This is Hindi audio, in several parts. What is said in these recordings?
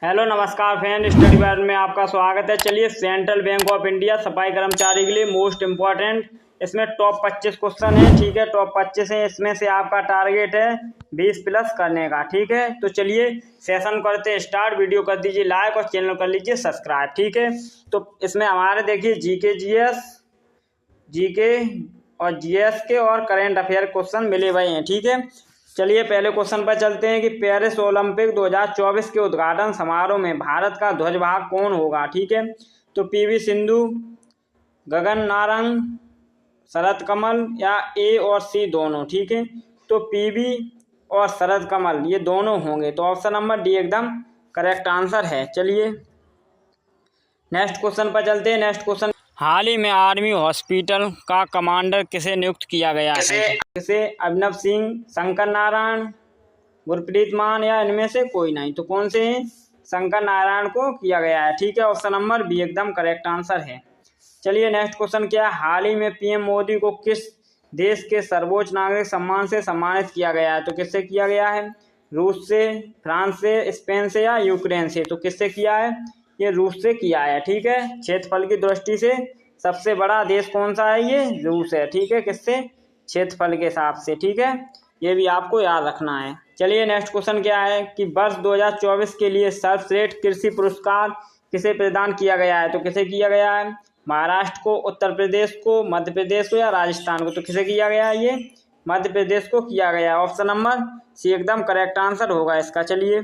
हेलो नमस्कार फ्रेंड, स्टडी वार्ड में आपका स्वागत है। चलिए, सेंट्रल बैंक ऑफ इंडिया सफाई कर्मचारी के लिए मोस्ट इम्पोर्टेंट इसमें टॉप 25 क्वेश्चन है। ठीक है, टॉप 25 है, इसमें से आपका टारगेट है 20 प्लस करने का। ठीक है, तो चलिए सेशन करते हैं स्टार्ट। वीडियो कर दीजिए लाइक और चैनल कर लीजिए सब्सक्राइब। ठीक है, तो इसमें हमारे देखिए जीके और जीएस के और करेंट अफेयर क्वेश्चन मिले हुए हैं। ठीक है, चलिए पहले क्वेश्चन पर चलते हैं कि पेरिस ओलंपिक 2024 के उद्घाटन समारोह में भारत का ध्वजवाहक कौन होगा। ठीक है, तो पीवी सिंधु, गगन नारंग, शरद कमल या ए और सी दोनों। ठीक है, तो पीवी और शरद कमल ये दोनों होंगे, तो ऑप्शन नंबर डी एकदम करेक्ट आंसर है। चलिए नेक्स्ट क्वेश्चन पर चलते हैं। नेक्स्ट क्वेश्चन, हाल ही में आर्मी हॉस्पिटल का कमांडर किसे नियुक्त किया गया है? किसे? अभिनव सिंह, शंकर नारायण, गुरप्रीत मान या इनमें से कोई नहीं। तो कौन से हैं? शंकर नारायण को किया गया है। ठीक है, ऑप्शन नंबर बी एकदम करेक्ट आंसर है। चलिए नेक्स्ट क्वेश्चन क्या है, हाल ही में पीएम मोदी को किस देश के सर्वोच्च नागरिक सम्मान से सम्मानित किया गया है? तो किससे किया गया है? रूस से, फ्रांस से, स्पेन से या यूक्रेन से? तो किससे किया है? ये रूस से किया है। ठीक है, क्षेत्रफल की दृष्टि से सबसे बड़ा देश कौन सा है? ये रूस है। ठीक है, किससे? क्षेत्रफल के हिसाब से। ठीक है, ये भी आपको याद रखना है। चलिए नेक्स्ट क्वेश्चन क्या है कि वर्ष 2024 के लिए सर्वश्रेष्ठ कृषि पुरस्कार किसे प्रदान किया गया है? तो किसे किया गया है? महाराष्ट्र को, उत्तर प्रदेश को, मध्य प्रदेश को या राजस्थान को? तो किसे किया गया है? ये मध्य प्रदेश को किया गया है। ऑप्शन नंबर सी एकदम करेक्ट आंसर होगा इसका। चलिए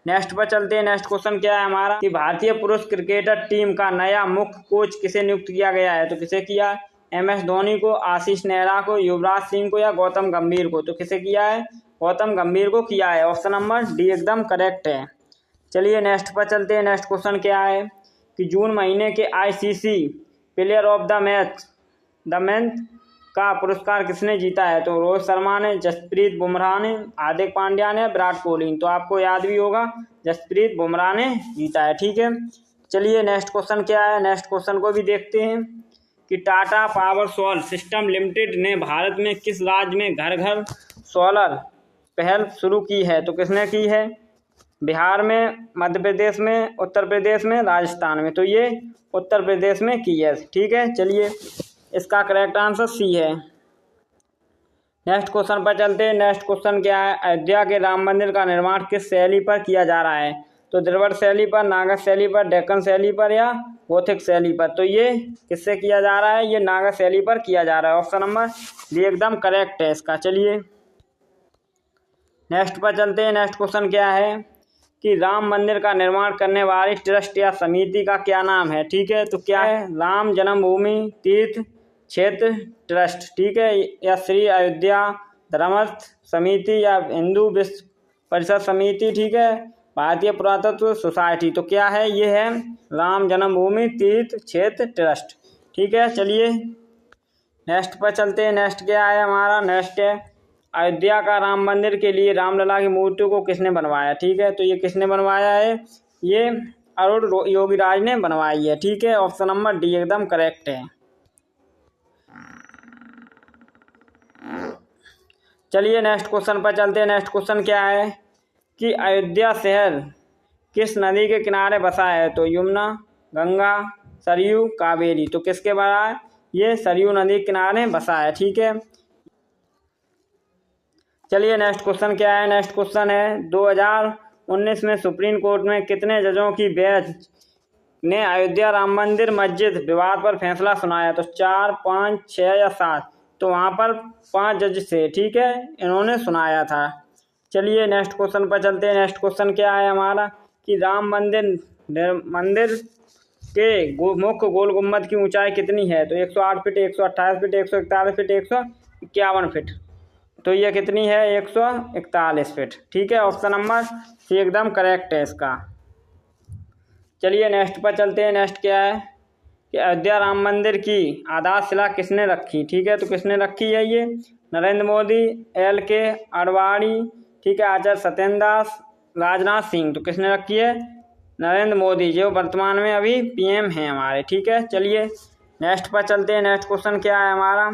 नेक्स्ट पर चलते हैं। नेक्स्ट क्वेश्चन क्या है हमारा कि भारतीय पुरुष क्रिकेटर टीम का नया मुख्य कोच किसे नियुक्त किया गया है? तो किसे किया? MS धोनी को, आशीष नेहरा को, युवराज सिंह को या गौतम गंभीर को? तो किसे किया है? गौतम गंभीर को किया है। ऑप्शन नंबर डी एकदम करेक्ट है। चलिए नेक्स्ट पर चलते हैं। नेक्स्ट क्वेश्चन क्या है कि जून महीने के ICC player of the month का पुरस्कार किसने जीता है? तो रोहित शर्मा ने, जसप्रीत बुमराह ने, हार्दिक पांड्या ने, विराट कोहली। तो आपको याद भी होगा जसप्रीत बुमराह ने जीता है। ठीक है, चलिए नेक्स्ट क्वेश्चन क्या है, नेक्स्ट क्वेश्चन को भी देखते हैं कि Tata power solar system limited ने भारत में किस राज्य में घर घर सोलर पहल शुरू की है? तो किसने की है? बिहार में, मध्य प्रदेश में, उत्तर प्रदेश में, राजस्थान में? तो ये उत्तर प्रदेश में की है। ठीक है, चलिए इसका करेक्ट आंसर सी है। नेक्स्ट क्वेश्चन पर चलते हैं। नेक्स्ट क्वेश्चन क्या है, अयोध्या के राम मंदिर का निर्माण किस शैली पर किया जा रहा है? तो द्रविड़ शैली पर, नागर शैली पर, डेक्कन शैली पर या गोथिक शैली पर? तो ये किससे किया जा रहा है? ये नागर शैली पर किया जा रहा है। ऑप्शन नंबर बी एकदम करेक्ट है इसका। चलिए नेक्स्ट पर चलते हैं। नेक्स्ट क्वेश्चन क्या है कि राम मंदिर का निर्माण करने वाली ट्रस्ट या समिति का क्या नाम है? ठीक है, तो क्या है? राम जन्मभूमि तीर्थ क्षेत्र ट्रस्ट। ठीक है, या श्री अयोध्या धर्मार्थ समिति या हिंदू विश्व परिषद समिति। ठीक है, भारतीय पुरातत्व सोसाइटी। तो क्या है? ये है राम जन्मभूमि तीर्थ क्षेत्र ट्रस्ट। ठीक है, चलिए नेक्स्ट पर चलते हैं। नेक्स्ट क्या है हमारा? नेक्स्ट है अयोध्या का राम मंदिर के लिए रामलला की मूर्ति को किसने बनवाया? ठीक है, तो ये किसने बनवाया है? ये अरुण योगीराज ने बनवाई है। ठीक है, ऑप्शन नंबर डी एकदम करेक्ट है। चलिए नेक्स्ट क्वेश्चन पर चलते हैं। नेक्स्ट क्वेश्चन क्या है कि अयोध्या शहर किस नदी के किनारे बसा है? तो यमुना, गंगा, सरयू, कावेरी। तो किसके बसा है? ये सरयू नदी के किनारे बसा है। ठीक है, चलिए नेक्स्ट क्वेश्चन क्या है? नेक्स्ट क्वेश्चन है 2019 में सुप्रीम कोर्ट में कितने जजों की बेंच ने अयोध्या राम मंदिर मस्जिद विवाद पर फैसला सुनाया? तो 4, 5, 6 या 7? तो वहाँ पर 5 जज थे। ठीक है, इन्होंने सुनाया था। चलिए नेक्स्ट क्वेश्चन पर चलते हैं। नेक्स्ट क्वेश्चन क्या है हमारा कि राम मंदिर के मुख्य गोल गुम्बद की ऊंचाई कितनी है? तो 108 फीट, 128 फीट, 141 फीट, 151 फीट। तो ये कितनी है? 141 फीट। ठीक है, ऑप्शन नंबर सी एकदम करेक्ट है इसका। चलिए नेक्स्ट पर चलते हैं। नेक्स्ट क्या है कि अयोध्या राम मंदिर की आधारशिला किसने रखी? ठीक है, तो किसने रखी है? ये नरेंद्र मोदी, LK आडवाणी, ठीक है, आचार्य सत्येंद्र दास, राजनाथ सिंह। तो किसने रखी है? नरेंद्र मोदी, जो वर्तमान में अभी PM हैं हमारे। ठीक है, चलिए नेक्स्ट पर चलते हैं। नेक्स्ट क्वेश्चन क्या है हमारा?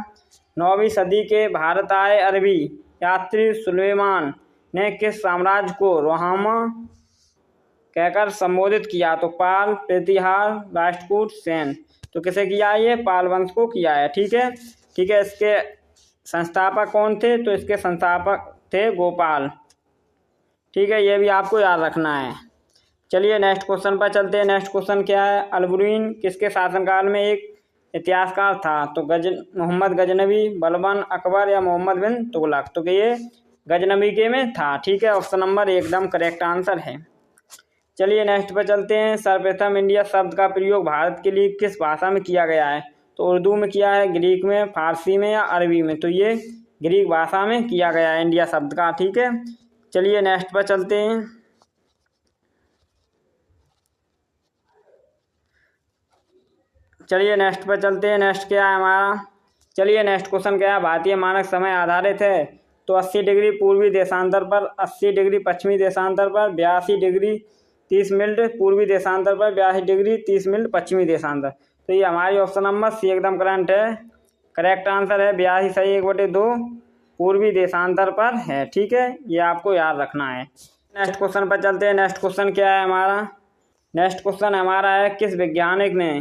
9वीं सदी के भारत आए अरबी यात्री सुलेमान ने किस साम्राज्य को रोहामा कहकर संबोधित किया? तो पाल, प्रतिहार, राष्ट्रकूट, सेन। तो किसे किया है? ये पाल वंश को किया है। ठीक है। इसके संस्थापक कौन थे? तो इसके संस्थापक थे गोपाल। ठीक है, ये भी आपको याद रखना है। चलिए नेक्स्ट क्वेश्चन पर चलते हैं। नेक्स्ट क्वेश्चन क्या है? अलबुरीन किसके शासनकाल में एक इतिहासकार था? तो मोहम्मद गजनवी, बलबन, अकबर या मोहम्मद बिन तुगलक। तो ये गजनवी के में था। ठीक है, ऑप्शन नंबर एकदम करेक्ट आंसर है। चलिए नेक्स्ट पर चलते हैं। सर्वप्रथम इंडिया शब्द का प्रयोग भारत के लिए किस भाषा में किया गया है? तो उर्दू में किया है, ग्रीक में, फारसी में या अरबी में? तो ये ग्रीक भाषा में किया गया है इंडिया शब्द का। ठीक है, चलिए नेक्स्ट पर चलते हैं। नेक्स्ट क्या है हमारा? नेक्स्ट क्वेश्चन क्या है? भारतीय मानक समय आधारित है तो 80 डिग्री पूर्वी देशांतर पर, 80 डिग्री पश्चिमी देशांतर पर, 82 डिग्री 30 मिनट पूर्वी देशांतर पर, 82 डिग्री 30 मिनट पश्चिमी देशांतर। तो ये हमारी ऑप्शन नंबर सी एकदम करेक्ट आंसर है। 82 सही 1/2 पूर्वी देशांतर पर है। ठीक है, ये आपको याद रखना है। नेक्स्ट क्वेश्चन पर चलते हैं। नेक्स्ट क्वेश्चन क्या है हमारा? नेक्स्ट क्वेश्चन हमारा है किस वैज्ञानिक ने,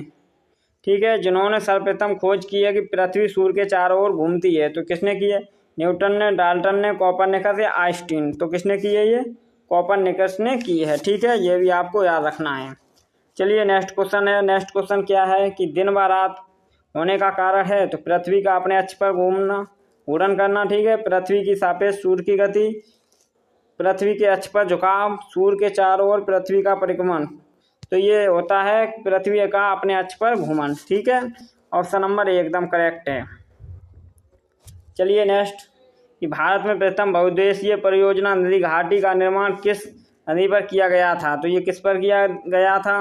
ठीक है, जिन्होंने सर्वप्रथम खोज की है कि पृथ्वी सूर्य के चारों ओर घूमती है? तो किसने की है? न्यूटन ने, डाल्टन ने, कोपरनिकस या आइंस्टीन। तो किसने की है? ये कोपरनिकस ने की है। ठीक है, ये भी आपको याद रखना है। चलिए नेक्स्ट क्वेश्चन है। नेक्स्ट क्वेश्चन क्या है कि दिन व रात होने का कारण है? तो पृथ्वी का अपने अक्ष पर घूर्णन करना। ठीक है, पृथ्वी की सापेक्ष सूर्य की गति, पृथ्वी के अक्ष पर झुकाव, सूर्य के चारों ओर पृथ्वी का परिक्रमण। तो ये होता है पृथ्वी का अपने अक्ष पर घूमन। ठीक है, ऑप्शन नंबर एकदम करेक्ट है। चलिए नेक्स्ट कि भारत में प्रथम बहुउद्देशीय परियोजना नदी घाटी का निर्माण किस नदी पर किया गया था? तो ये किस पर किया गया था?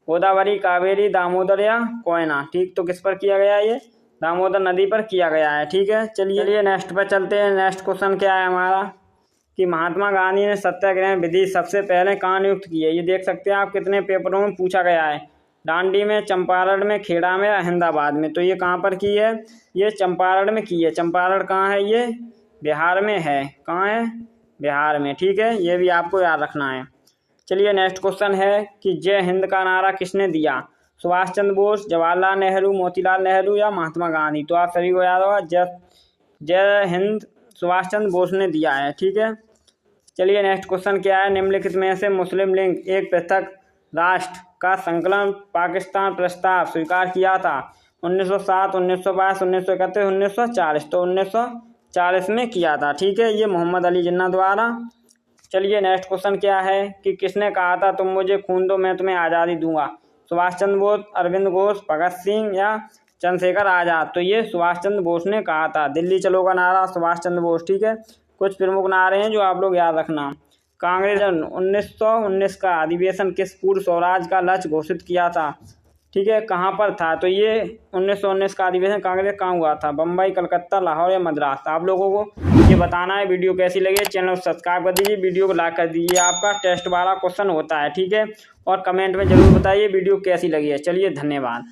गोदावरी, कावेरी, दामोदर या कोयना? ठीक, तो किस पर किया गया? ये दामोदर नदी पर किया गया है। ठीक है, चलिए नेक्स्ट पर चलते हैं। नेक्स्ट क्वेश्चन क्या है हमारा कि महात्मा गांधी ने सत्याग्रह विधि सबसे पहले कहाँ नियुक्त की है? ये देख सकते हैं आप कितने पेपरों में पूछा गया है। दांडी में, चंपारण में, खेड़ा में, अहमदाबाद में। तो ये कहाँ पर की है? ये चंपारण में की है। चंपारण कहाँ है? ये बिहार में है। कहाँ है? बिहार में। ठीक है, ये भी आपको याद रखना है। चलिए नेक्स्ट क्वेश्चन है कि जय हिंद का नारा किसने दिया? सुभाष चंद्र बोस, जवाहरलाल नेहरू, मोतीलाल नेहरू या महात्मा गांधी? तो आप सभी को याद होगा जय हिंद सुभाष चंद्र बोस ने दिया है। ठीक है, चलिए नेक्स्ट क्वेश्चन क्या है? निम्नलिखित में से मुस्लिम लीग एक पृथक राष्ट्र का संकलन पाकिस्तान प्रस्ताव स्वीकार किया था? 1907, 1922, 1931, 1940। तो 1940 में किया था। ठीक है, ये मोहम्मद अली जिन्ना द्वारा। चलिए नेक्स्ट क्वेश्चन क्या है कि किसने कहा था तुम मुझे खून दो मैं तुम्हें आज़ादी दूंगा? सुभाष चंद्र बोस, अरविंद घोष, भगत सिंह या चंद्रशेखर आज़ाद? तो ये सुभाष चंद्र बोस ने कहा था। दिल्ली चलो का नारा सुभाष चंद्र बोस। ठीक है, कुछ प्रमुख नारे हैं जो आप लोग याद रखना। कांग्रेस 1919 का अधिवेशन किस पूर्ण स्वराज का लक्ष्य घोषित किया था? ठीक है, कहाँ पर था? तो ये 1919 का अधिवेशन कांग्रेस कहाँ हुआ था? बम्बई, कलकत्ता, लाहौर या मद्रास? आप लोगों को ये बताना है। वीडियो कैसी लगी? चैनल को सब्सक्राइब कर दीजिए, वीडियो को लाइक कर दीजिए। आपका टेस्ट वाला क्वेश्चन होता है। ठीक है, और कमेंट में जरूर बताइए वीडियो कैसी लगी है। चलिए धन्यवाद।